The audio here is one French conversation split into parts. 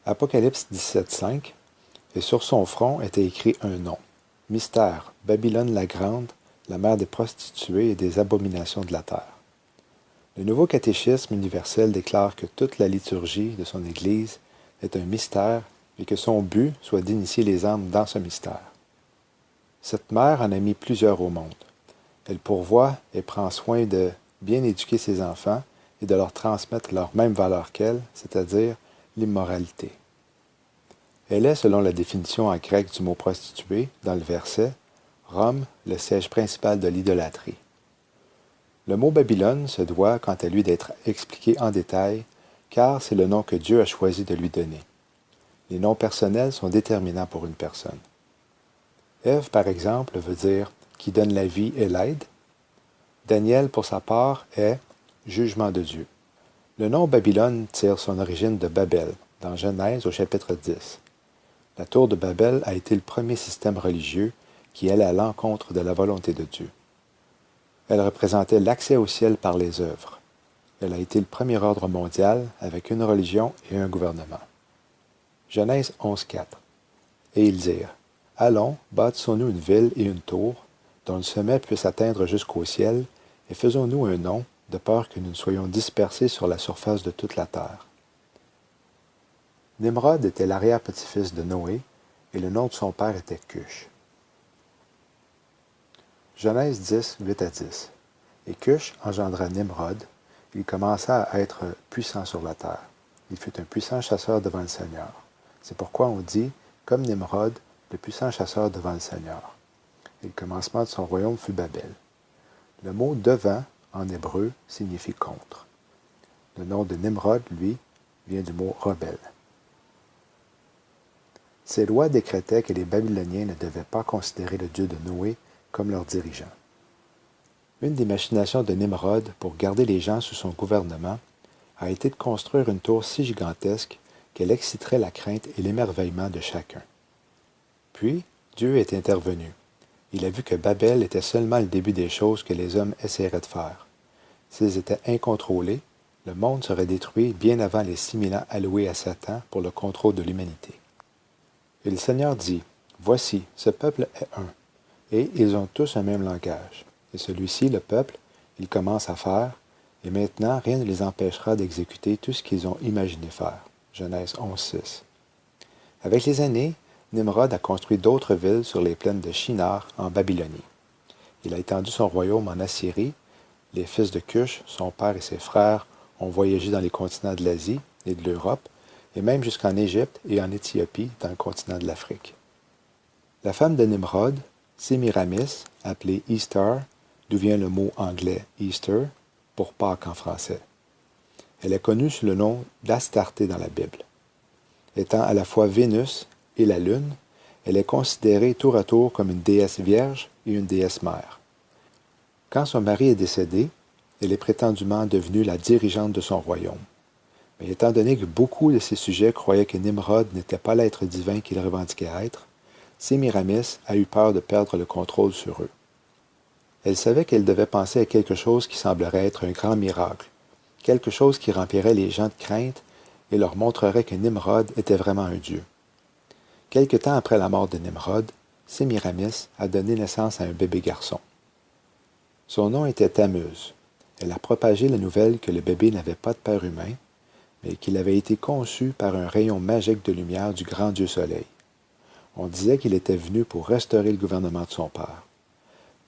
Apocalypse 17.5, et sur son front était écrit un nom. Mystère, Babylone la Grande, la mère des prostituées et des abominations de la terre. Le Nouveau Catéchisme universel déclare que toute la liturgie de son Église est un mystère et que son but soit d'initier les âmes dans ce mystère. Cette mère en a mis plusieurs au monde. Elle pourvoit et prend soin de bien éduquer ses enfants et de leur transmettre leur même valeur qu'elle, c'est-à-dire l'immoralité. Elle est, selon la définition en grec du mot prostituée, dans le verset, Rome, le siège principal de l'idolâtrie. Le mot Babylone se doit, quant à lui, d'être expliqué en détail, car c'est le nom que Dieu a choisi de lui donner. Les noms personnels sont déterminants pour une personne. Ève, par exemple, veut dire « qui donne la vie et l'aide ». Daniel, pour sa part, est « jugement de Dieu ». Le nom Babylone tire son origine de Babel, dans Genèse au chapitre 10. La tour de Babel a été le premier système religieux qui allait à l'encontre de la volonté de Dieu. Elle représentait l'accès au ciel par les œuvres. Elle a été le premier ordre mondial avec une religion et un gouvernement. Genèse 11.4. Et ils dirent, « Allons, bâtissons-nous une ville et une tour, dont le sommet puisse atteindre jusqu'au ciel, et faisons-nous un nom, de peur que nous ne soyons dispersés sur la surface de toute la terre. » Nimrod était l'arrière-petit-fils de Noé, et le nom de son père était Cush. Genèse 10, 8 à 10. Et Cush engendra Nimrod, il commença à être puissant sur la terre. Il fut un puissant chasseur devant le Seigneur. C'est pourquoi on dit, comme Nimrod, le puissant chasseur devant le Seigneur. Et le commencement de son royaume fut Babel. Le mot « devant » en hébreu signifie « contre ». Le nom de Nimrod, lui, vient du mot « rebelle ». Ces lois décrétaient que les Babyloniens ne devaient pas considérer le Dieu de Noé comme leur dirigeant. Une des machinations de Nimrod pour garder les gens sous son gouvernement a été de construire une tour si gigantesque qu'elle exciterait la crainte et l'émerveillement de chacun. Puis, Dieu est intervenu. Il a vu que Babel était seulement le début des choses que les hommes essaieraient de faire. S'ils étaient incontrôlés, le monde serait détruit bien avant les 6000 ans alloués à Satan pour le contrôle de l'humanité. Et le Seigneur dit, « Voici, ce peuple est un, et ils ont tous un même langage. Et celui-ci, le peuple, ils commencent à faire, et maintenant rien ne les empêchera d'exécuter tout ce qu'ils ont imaginé faire. » Genèse 11.6. Avec les années, Nimrod a construit d'autres villes sur les plaines de Shinar, en Babylonie. Il a étendu son royaume en Assyrie. Les fils de Cush, son père et ses frères, ont voyagé dans les continents de l'Asie et de l'Europe, et même jusqu'en Égypte et en Éthiopie, dans le continent de l'Afrique. La femme de Nimrod, Sémiramis, appelée Easter, d'où vient le mot anglais Easter, pour Pâques en français. Elle est connue sous le nom d'Astarté dans la Bible. Étant à la fois Vénus et la Lune, elle est considérée tour à tour comme une déesse vierge et une déesse mère. Quand son mari est décédé, elle est prétendument devenue la dirigeante de son royaume. Mais étant donné que beaucoup de ses sujets croyaient que Nimrod n'était pas l'être divin qu'il revendiquait être, Sémiramis a eu peur de perdre le contrôle sur eux. elle savait qu'elle devait penser à quelque chose qui semblerait être un grand miracle, quelque chose qui remplirait les gens de crainte et leur montrerait que Nimrod était vraiment un dieu. Quelque temps après la mort de Nimrod, Sémiramis a donné naissance à un bébé garçon. Son nom était Tammuz. Elle a propagé la nouvelle que le bébé n'avait pas de père humain, mais qu'il avait été conçu par un rayon magique de lumière du grand Dieu Soleil. On disait qu'il était venu pour restaurer le gouvernement de son père.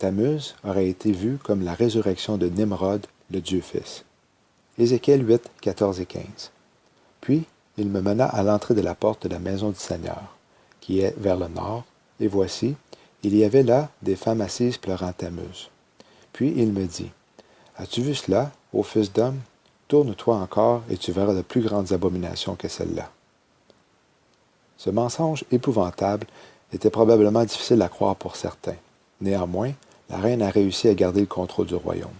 Tammuz aurait été vu comme la résurrection de Nimrod, le Dieu Fils. Ézéchiel 8, 14 et 15. Puis, il me mena à l'entrée de la porte de la maison du Seigneur, qui est vers le nord, et voici, il y avait là des femmes assises pleurant Tammuz. Puis il me dit, as-tu vu cela, ô fils d'homme? Tourne-toi encore, et tu verras de plus grandes abominations que celles-là. Ce mensonge épouvantable était probablement difficile à croire pour certains. Néanmoins, la reine a réussi à garder le contrôle du royaume.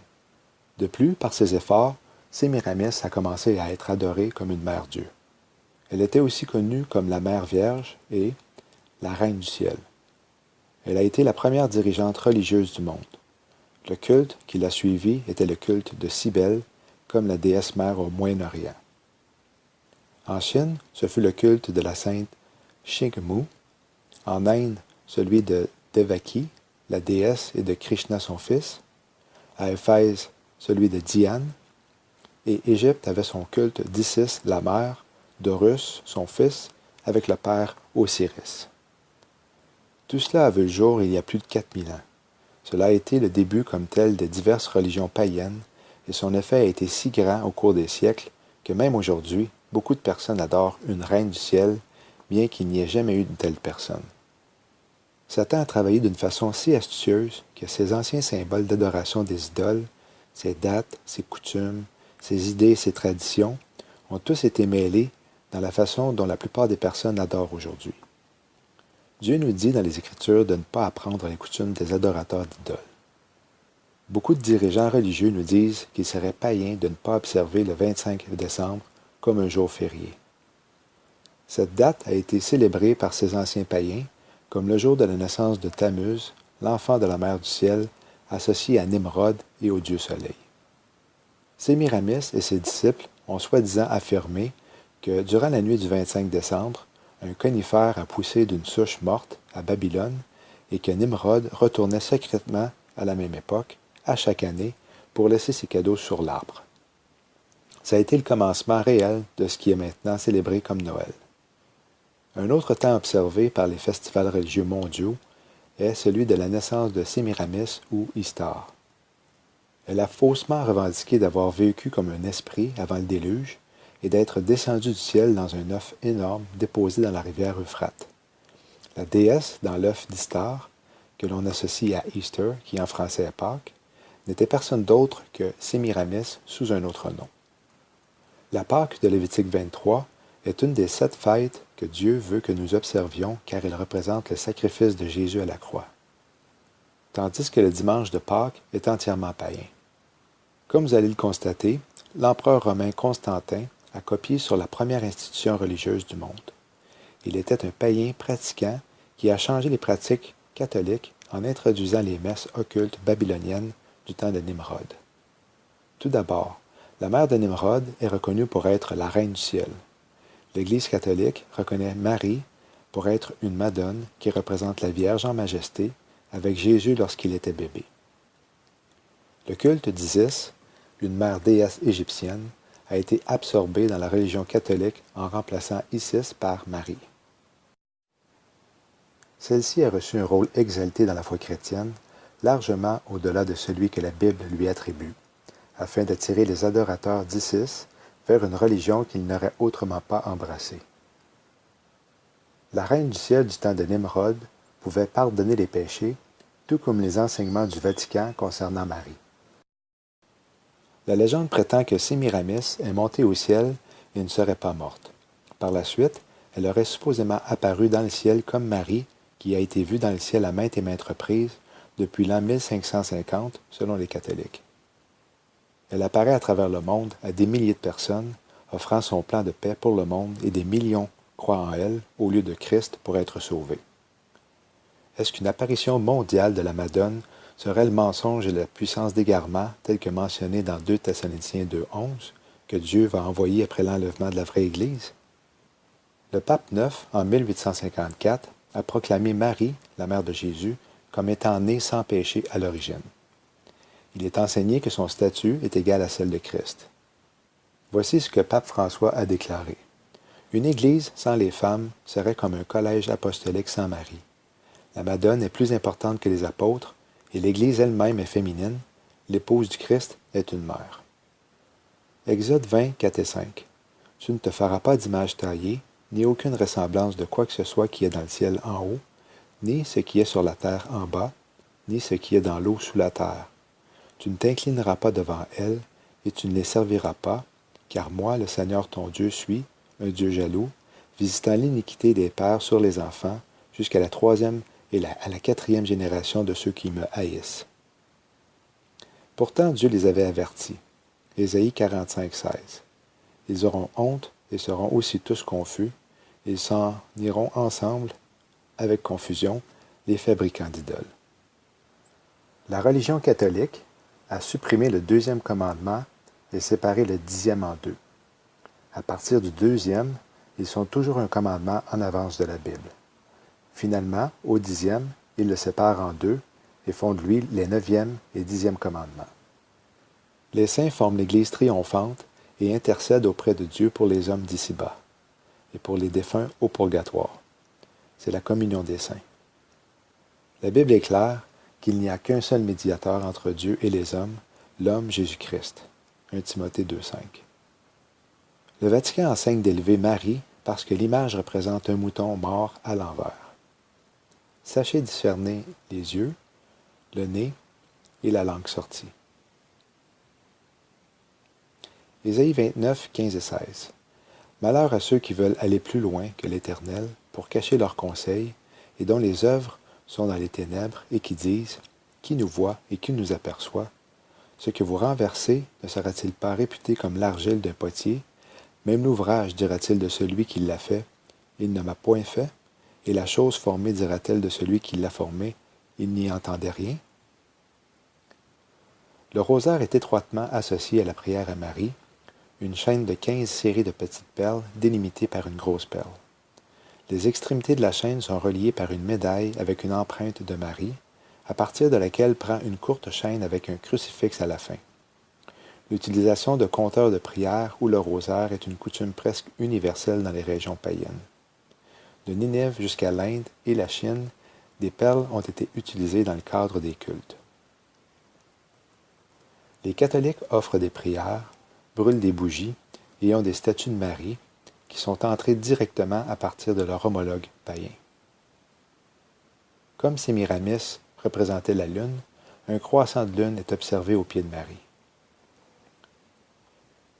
De plus, par ses efforts, Sémiramis a commencé à être adorée comme une mère Dieu. Elle était aussi connue comme la Mère Vierge et la Reine du Ciel. Elle a été la première dirigeante religieuse du monde. Le culte qui l'a suivie était le culte de Cybèle, comme la déesse mère au Moyen-Orient. En Chine, ce fut le culte de la sainte Shigmu. En Inde, celui de Devaki, la déesse, et de Krishna son fils. À Éphèse, celui de Diane. Et Égypte avait son culte d'Isis, la mère, d'Horus, son fils, avec le père Osiris. Tout cela a vu le jour il y a plus de 4000 ans. Cela a été le début comme tel de diverses religions païennes, et son effet a été si grand au cours des siècles que même aujourd'hui, beaucoup de personnes adorent une reine du ciel, bien qu'il n'y ait jamais eu de telle personne. Satan a travaillé d'une façon si astucieuse que ces anciens symboles d'adoration des idoles, ces dates, ces coutumes, ces idées et ces traditions ont tous été mêlés dans la façon dont la plupart des personnes adorent aujourd'hui. Dieu nous dit dans les Écritures de ne pas apprendre les coutumes des adorateurs d'idoles. Beaucoup de dirigeants religieux nous disent qu'il serait païen de ne pas observer le 25 décembre comme un jour férié. Cette date a été célébrée par ces anciens païens comme le jour de la naissance de Tammuz, l'enfant de la Mère du Ciel, associé à Nimrod et au Dieu Soleil. Sémiramis et ses disciples ont soi-disant affirmé que durant la nuit du 25 décembre, un conifère a poussé d'une souche morte à Babylone et que Nimrod retournait secrètement à la même époque, à chaque année, pour laisser ses cadeaux sur l'arbre. Ça a été le commencement réel de ce qui est maintenant célébré comme Noël. Un autre temps observé par les festivals religieux mondiaux est celui de la naissance de Sémiramis ou Istar. Elle a faussement revendiqué d'avoir vécu comme un esprit avant le déluge et d'être descendue du ciel dans un œuf énorme déposé dans la rivière Euphrate. La déesse dans l'œuf d'Istar, que l'on associe à Easter, qui en français est Pâques, n'était personne d'autre que Sémiramis sous un autre nom. La Pâque de Lévitique 23 est une des 7 fêtes que Dieu veut que nous observions car elle représente le sacrifice de Jésus à la croix. Tandis que le dimanche de Pâques est entièrement païen. Comme vous allez le constater, l'empereur romain Constantin a copié sur la première institution religieuse du monde. Il était un païen pratiquant qui a changé les pratiques catholiques en introduisant les messes occultes babyloniennes du temps de Nimrod. Tout d'abord, la mère de Nimrod est reconnue pour être la reine du ciel. L'Église catholique reconnaît Marie pour être une madone qui représente la Vierge en majesté avec Jésus lorsqu'il était bébé. Le culte d'Isis, une mère déesse égyptienne, a été absorbé dans la religion catholique en remplaçant Isis par Marie. Celle-ci a reçu un rôle exalté dans la foi chrétienne, largement au-delà de celui que la Bible lui attribue, afin d'attirer les adorateurs d'Isis vers une religion qu'ils n'auraient autrement pas embrassée. La reine du ciel du temps de Nimrod pouvait pardonner les péchés, tout comme les enseignements du Vatican concernant Marie. La légende prétend que Sémiramis est montée au ciel et ne serait pas morte. Par la suite, elle aurait supposément apparu dans le ciel comme Marie, qui a été vue dans le ciel à maintes et maintes reprises depuis l'an 1550, selon les catholiques. Elle apparaît à travers le monde à des milliers de personnes, offrant son plan de paix pour le monde et des millions croient en elle au lieu de Christ pour être sauvés. Est-ce qu'une apparition mondiale de la Madone serait le mensonge et la puissance d'égarement tel que mentionné dans 2 Thessaloniciens 2,11 que Dieu va envoyer après l'enlèvement de la vraie Église? Le pape IX, en 1854, a proclamé Marie, la mère de Jésus, comme étant née sans péché à l'origine. Il est enseigné que son statut est égal à celle de Christ. Voici ce que pape François a déclaré. Une Église sans les femmes serait comme un collège apostolique sans Marie. La Madone est plus importante que les apôtres, et l'Église elle-même est féminine. L'épouse du Christ est une mère. Exode 20, 4 et 5. Tu ne te feras pas d'image taillée, ni aucune ressemblance de quoi que ce soit qui est dans le ciel en haut, ni ce qui est sur la terre en bas, ni ce qui est dans l'eau sous la terre. Tu ne t'inclineras pas devant elles, et tu ne les serviras pas, car moi, le Seigneur ton Dieu, suis un Dieu jaloux, visitant l'iniquité des pères sur les enfants, jusqu'à la 3e et à la 4e génération de ceux qui me haïssent. Pourtant Dieu les avait avertis. Ésaïe 45, 16. Ils auront honte et seront aussi tous confus, ils s'en iront ensemble, avec confusion, les fabricants d'idoles. La religion catholique a supprimé le 2e commandement et séparé le 10e en deux. À partir du 2e, ils sont toujours un commandement en avance de la Bible. Finalement, au 10e, ils le séparent en deux et font de lui les 9e et 10e commandements. Les saints forment l'Église triomphante et intercèdent auprès de Dieu pour les hommes d'ici-bas et pour les défunts au purgatoire. C'est la communion des saints. La Bible est claire qu'il n'y a qu'un seul médiateur entre Dieu et les hommes, l'homme Jésus-Christ. 1 Timothée 2,5. Le Vatican enseigne d'élever Marie parce que l'image représente un mouton mort à l'envers. Sachez discerner les yeux, le nez et la langue sortie. Ésaïe 29, 15 et 16. Malheur à ceux qui veulent aller plus loin que l'Éternel pour cacher leurs conseils et dont les œuvres sont dans les ténèbres et qui disent « Qui nous voit et qui nous aperçoit? Ce que vous renversez ne sera-t-il pas réputé comme l'argile d'un potier? Même l'ouvrage, dira-t-il de celui qui l'a fait, il ne m'a point fait, et la chose formée, dira-t-elle de celui qui l'a formée, il n'y entendait rien? » Le rosaire est étroitement associé à la prière à Marie, une chaîne de 15 séries de petites perles délimitées par une grosse perle. Les extrémités de la chaîne sont reliées par une médaille avec une empreinte de Marie, à partir de laquelle prend une courte chaîne avec un crucifix à la fin. L'utilisation de compteurs de prière ou le rosaire est une coutume presque universelle dans les régions païennes. De Ninève jusqu'à l'Inde et la Chine, des perles ont été utilisées dans le cadre des cultes. Les catholiques offrent des prières, brûlent des bougies et ont des statues de Marie qui sont entrées directement à partir de leur homologue païen. Comme Sémiramis représentait la lune, un croissant de lune est observé au pied de Marie.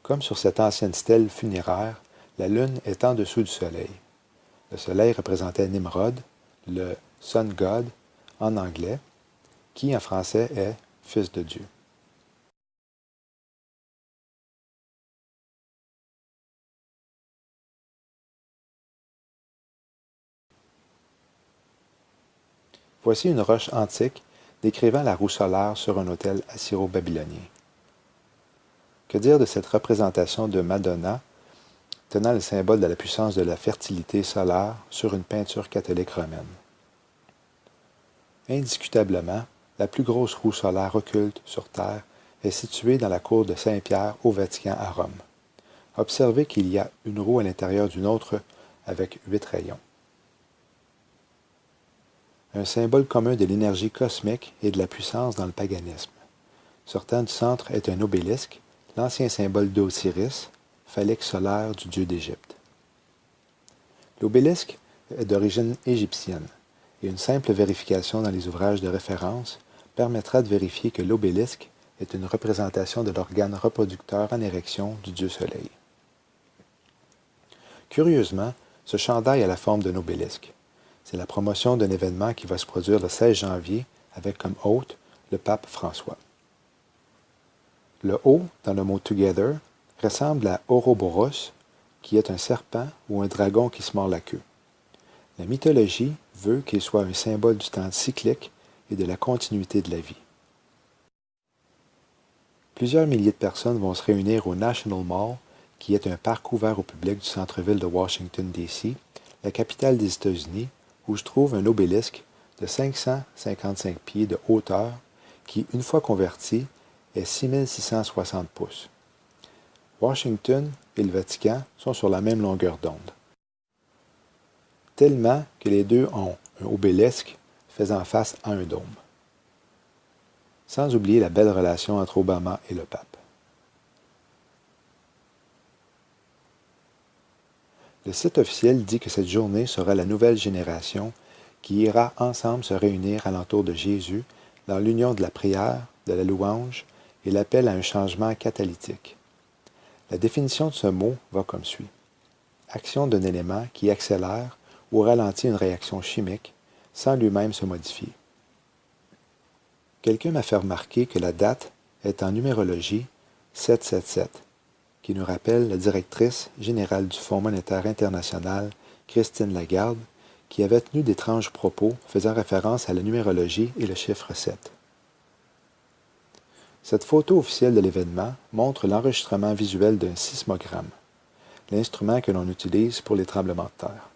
Comme sur cette ancienne stèle funéraire, la lune est en dessous du soleil. Le soleil représentait Nimrod, le Sun God en anglais, qui en français est Fils de Dieu. Voici une roche antique décrivant la roue solaire sur un autel assyro-babylonien. Que dire de cette représentation de Madonna tenant le symbole de la puissance de la fertilité solaire sur une peinture catholique romaine? Indiscutablement, la plus grosse roue solaire occulte sur Terre est située dans la cour de Saint-Pierre au Vatican à Rome. Observez qu'il y a une roue à l'intérieur d'une autre avec 8 rayons. Un symbole commun de l'énergie cosmique et de la puissance dans le paganisme. Sortant du centre est un obélisque, l'ancien symbole d'Osiris, phallique solaire du dieu d'Égypte. L'obélisque est d'origine égyptienne, et une simple vérification dans les ouvrages de référence permettra de vérifier que l'obélisque est une représentation de l'organe reproducteur en érection du dieu Soleil. Curieusement, ce chandail a la forme d'un obélisque. C'est la promotion d'un événement qui va se produire le 16 janvier avec comme hôte le pape François. Le O dans le mot together ressemble à Ouroboros, qui est un serpent ou un dragon qui se mord la queue. La mythologie veut qu'il soit un symbole du temps cyclique et de la continuité de la vie. Plusieurs milliers de personnes vont se réunir au National Mall, qui est un parc ouvert au public du centre-ville de Washington, D.C., la capitale des États-Unis, où se trouve un obélisque de 555 pieds de hauteur qui, une fois converti, est 6660 pouces. Washington et le Vatican sont sur la même longueur d'onde. Tellement que les deux ont un obélisque faisant face à un dôme. Sans oublier la belle relation entre Obama et le pape. Le site officiel dit que cette journée sera la nouvelle génération qui ira ensemble se réunir alentour de Jésus dans l'union de la prière, de la louange et l'appel à un changement catalytique. La définition de ce mot va comme suit. Action d'un élément qui accélère ou ralentit une réaction chimique sans lui-même se modifier. Quelqu'un m'a fait remarquer que la date est en numérologie 777, qui nous rappelle la directrice générale du Fonds monétaire international, Christine Lagarde, qui avait tenu d'étranges propos faisant référence à la numérologie et le chiffre 7. Cette photo officielle de l'événement montre l'enregistrement visuel d'un sismogramme, l'instrument que l'on utilise pour les tremblements de terre.